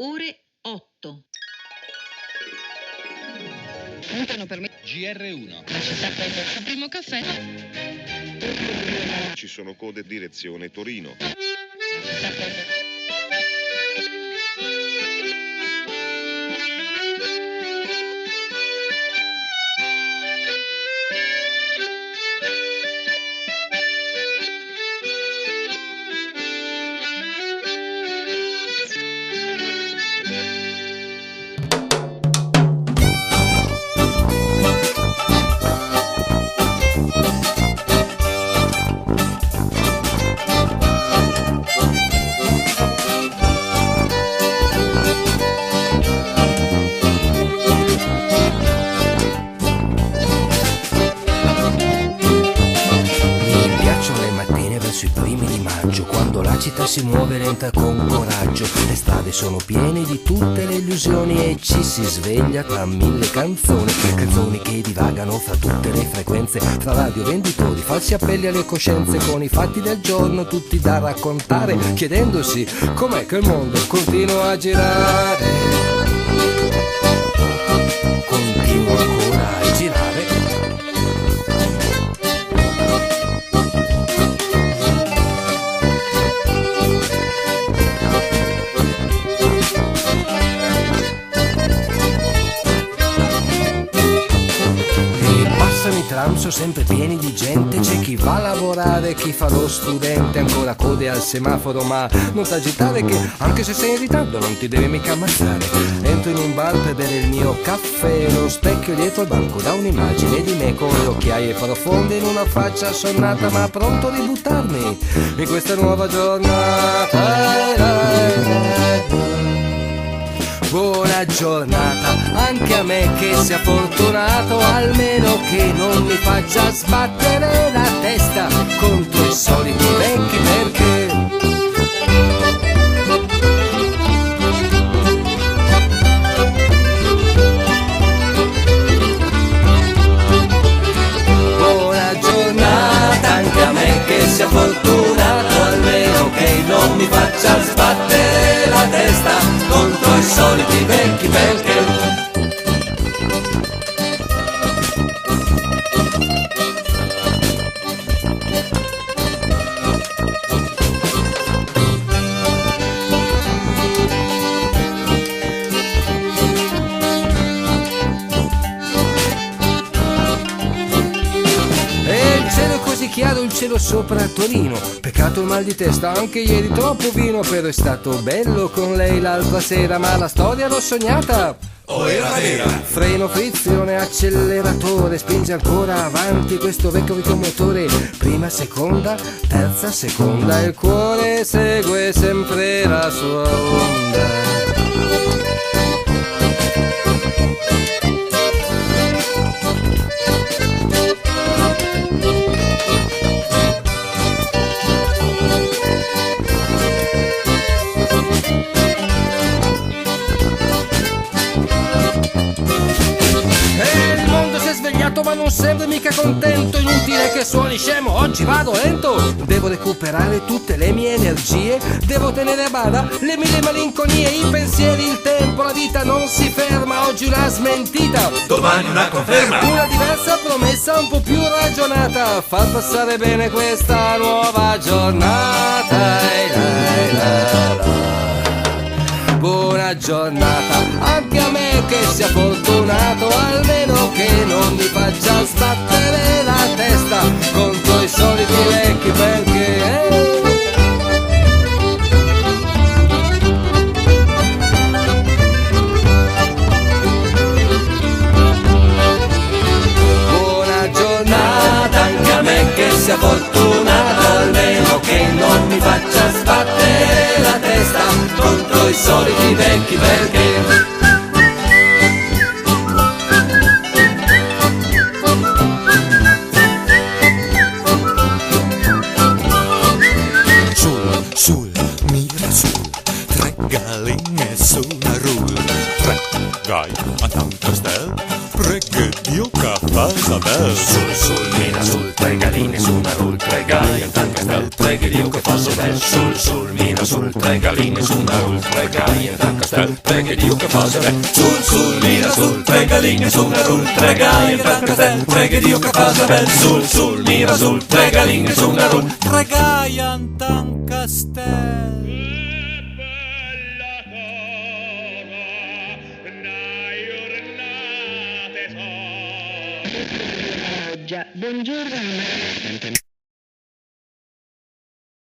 ore 8. Entrano per me. GR1. Lascia prendere il primo caffè. Ci sono code direzione Torino. Sui primi di maggio, quando la città si muove lenta con coraggio, le strade sono piene di tutte le illusioni e ci si sveglia tra mille canzoni che divagano fra tutte le frequenze, tra radio venditori, falsi appelli alle coscienze, con i fatti del giorno tutti da raccontare, chiedendosi com'è che il mondo continua a girare, continua ancora a girare. I tram sono sempre pieni di gente, c'è chi va a lavorare, chi fa lo studente, ancora code al semaforo, ma non t'agitare che anche se sei in ritardo non ti devi mica ammazzare. Entro in un bar per bere il mio caffè, lo specchio dietro al banco dà un'immagine di me con le occhiaie profonde in una faccia assonnata, ma pronto a ributtarmi in questa nuova giornata. Buona giornata anche a me che sia fortunato, almeno che non mi faccia sbattere la testa contro i soliti vecchi, perché buona giornata anche a me che sia fortunato, almeno che non mi faccia sbattere la testa contro i soliti vecchi, perché chiaro il cielo sopra Torino, peccato il mal di testa, anche ieri troppo vino, però è stato bello con lei l'altra sera, ma la storia l'ho sognata. Oh, era vera! Freno, frizione, acceleratore, spinge ancora avanti questo vecchio motore, prima, seconda, terza, seconda, il cuore segue sempre la sua onda. Ma non sembra mica contento, inutile che suoni scemo, oggi vado lento. Devo recuperare tutte le mie energie, devo tenere a bada le mille malinconie, i pensieri, il tempo, la vita non si ferma, oggi una smentita, domani una conferma, una diversa promessa un po' più ragionata, far passare bene questa nuova giornata. Buona giornata anche a me che sia fortunato, almeno che non mi faccia sbattere la testa contro i soliti vecchi, perché buona giornata anche a me che sia fortunato, almeno che non mi faccia sbattere la testa contro i soliti vecchi, perché sul, mira sul, tre galline su una rulla, tre gai a tanto stel, preghe Dio che fa casa bella. Sul, mina sul, tre galline su una rul, tre gai, tan castel, tre che Dio che fa so bel. Sul, mina sul, tre galline su una rul, tre gai, tan castel, tre che Dio che fa so bel. Sul, mina sul, tre galline su una rul, tre gai, tan castel, tre che Dio che fa so bel. Sul, mina sul, tre galline su una rul, tre gai, tan castel. Buongiorno.